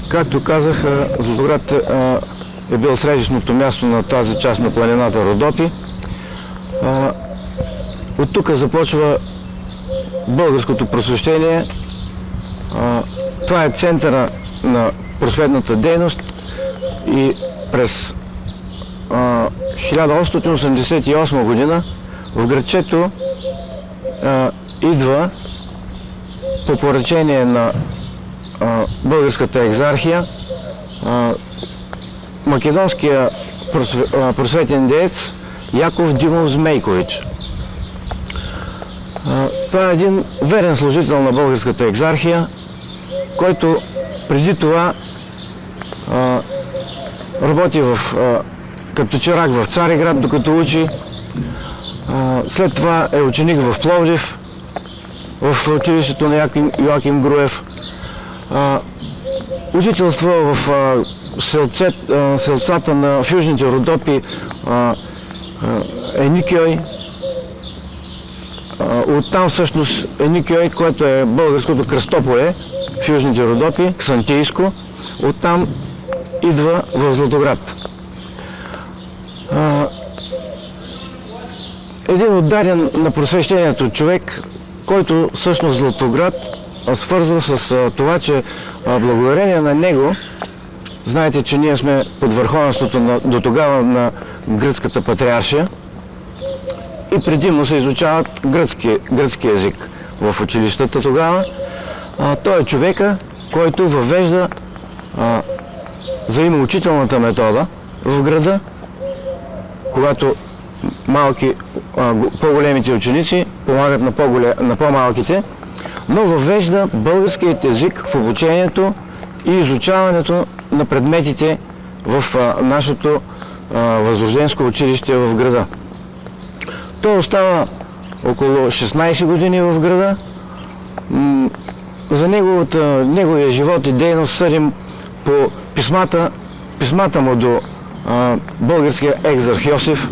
Както казах, Златоград е бил средищното място на тази част на планината Родопи. От тук започва българското просвещение. Това е центъра на просветната дейност и през 1888 година в градчето идва по поръчение на българската екзархия македонския просветен деец Яков Димов Змейкович. Това е един верен служител на българската екзархия, който преди това работи като чирак в Цариград, докато учи. След това е ученик в Пловдив, в училището на Йоаким Груев. Учителства в селцата в Южните Родопи Еникьой. Оттам всъщност Еникьой, което е българското Кръстополе в Южните Родопи, Ксантийско, оттам идва в Златоград. Един отдаден на просвещението човек, който всъщност Златоград свързва с това, че благодарение на него, знаете, че ние сме под върховенството до тогава гръцката патриаршия и преди му се изучават гръцки език в училищата тогава. Той е човека, който въвежда взаимоучителната метода в града, когато по-големите ученици помагат на по-малките, но въвежда българският език в обучението и изучаването на предметите в нашето възрожденско училище в града. Той остава около 16 години в града. За неговия живот и дейност съдим по писмата му до българския екзарх Йосиф,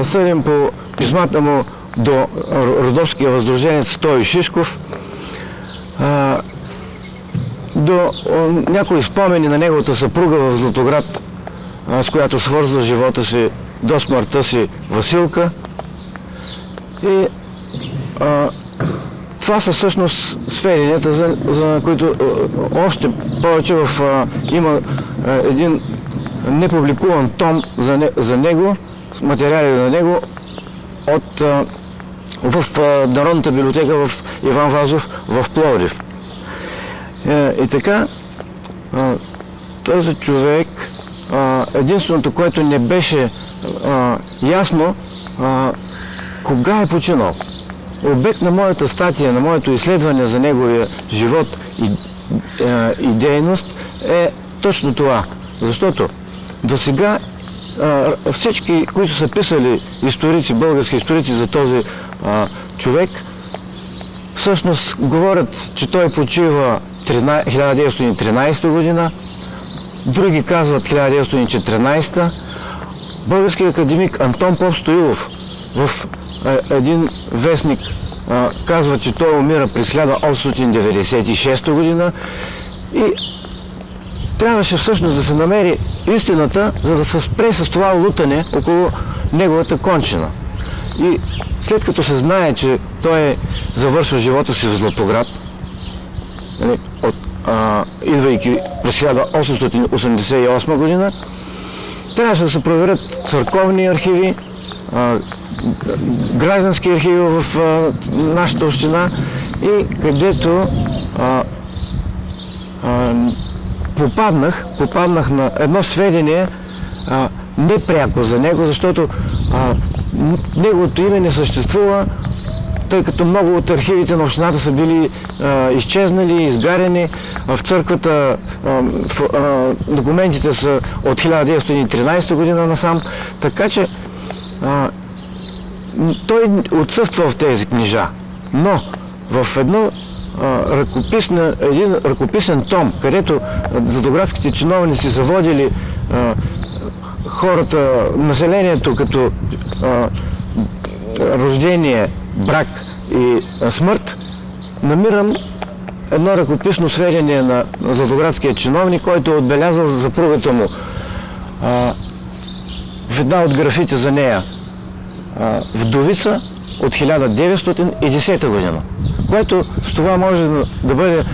съдим по писмата му до родопския възрожденец Стой Шишков, до някои спомени на неговата съпруга в Златоград, с която свърза живота си до смъртта си Василка. И това са всъщност сведенията, за които още повече има един непубликуван том за него, материали на него в Народната библиотека в Иван Вазов в Пловдив. И така, този човек, единственото, което не беше ясно, кога е починал. Обект на моята статия, на моето изследване за неговия живот и дейност е точно това. Защото до сега всички, които са писали български историци за този човек, всъщност говорят, че той почива 1913 година, други казват 1914. Българският академик Антон Попстоилов в един вестник казва, че той умира през 1896 година и трябваше всъщност да се намери истината, за да се спре с това лутане около неговата кончина. И след като се знае, че той завършва живота си в Златоград, идвайки през 1888 година, трябваше да се проверят църковни архиви, граждански архиви в нашата община и където попаднах на едно сведение непряко за него, защото неговото име не съществува, тъй като много от архивите на общината са били изчезнали, изгарени. В църквата документите са от 1913 година насам, така че той отсъства в тези книжа. Но в един ръкописен том, където златоградските чиновници са водили хората, населението като рождение, брак и смърт, намирам едно ръкописно сведение на златоградския чиновник, който е отбелязал за съпругата му в една от графите за нея вдовица от 1910 година, което с това може да бъде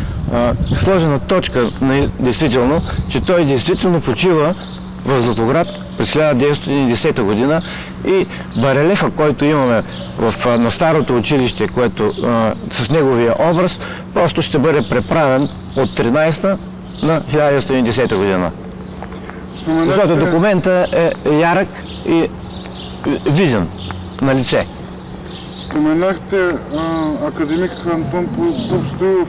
сложена точка действително, че той действително почива в Златоград през 1910 година и барелефа, който имаме на старото училище, което с неговия образ, просто ще бъде преправен от 13-та на 1910 година. Защото документът е ярък и виден на лице. Споменахте академик Антон Попстоилов.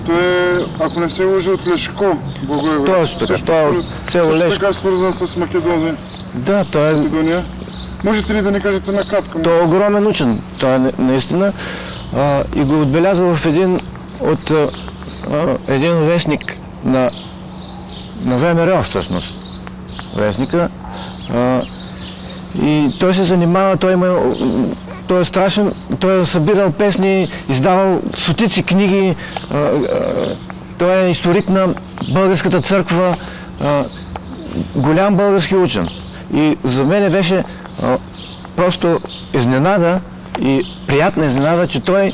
Той е, ако не се лъжи, от Лешко, Благоевград. Точно така, той е от село Лешко. Също така свързан с Македония. Да, той е... Македония. Можете ли да ни кажете накратко? Той е огромен учен, той е наистина. И го отбелязва в един вестник на ВМРО всъщност. Вестника. И той се занимава, той е страшен, той е събирал песни, издавал стотици книги, той е историк на българската църква, голям български учен. И за мен беше просто изненада и приятна изненада, че той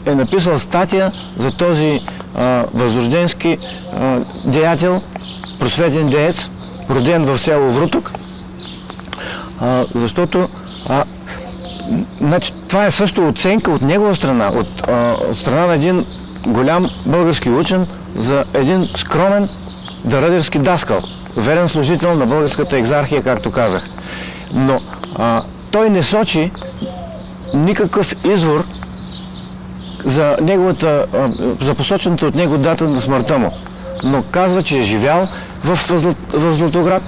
е написал статия за този възрожденски деятел, просветен деец, роден в село Вруток, защото значи, това е също оценка от негова страна, от страна на един голям български учен за един скромен даръдерски даскал, верен служител на българската екзархия, както казах. Но той не сочи никакъв извор за посочената от него дата на смъртта му, но казва, че е живял в Златоград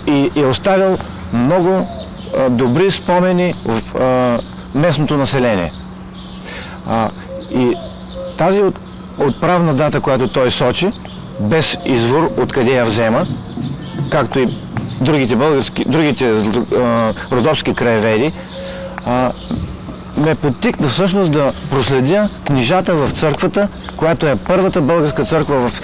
и е оставил много добри спомени в местното население. И тази отправна дата, която той сочи, без извор откъде я взема, както и другите родопски краеведи, ме подтикна всъщност да проследя книжата в църквата, която е първата българска църква в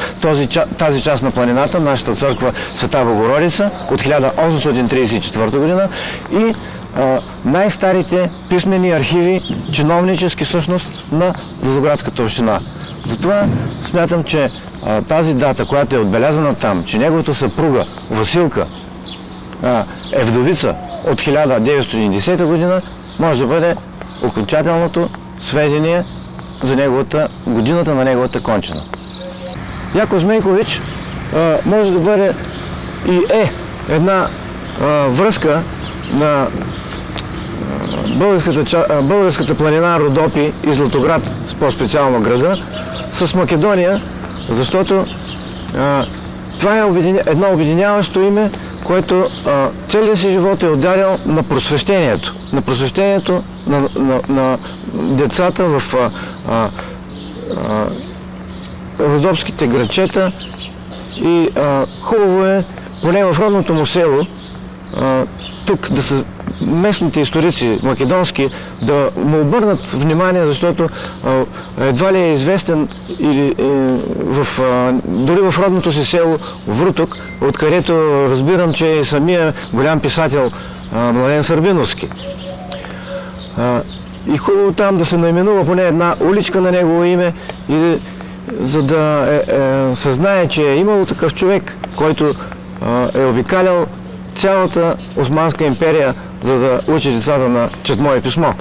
тази част на планината, нашата църква Света Богородица от 1834 година и най-старите писмени архиви, чиновнически всъщност на Златоградската община. Затова смятам, че тази дата, която е отбелязана там, че неговата съпруга Василка е вдовица от 1910 година, може да бъде окончателното сведение за годината на неговата кончина. Яко Змейкович може да бъде и една връзка на българската планина Родопи и Златоград, по-специално града, с Македония, защото това е едно обединяващо име, което целият си живот е отдадил на просвещението. На просвещението на децата в родопските градчета и хубаво е, поне в родното му село, тук да са местните историци македонски да му обърнат внимание, защото едва ли е известен дори в родното си село Вруток, откъдето разбирам, че е самия голям писател Младен Сърбиновски. И хубаво там да се наименува поне една уличка на негово име, за да се знае, че е имало такъв човек, който е обикалял цялата Османска империя, за да учи децата на четмо и писмо.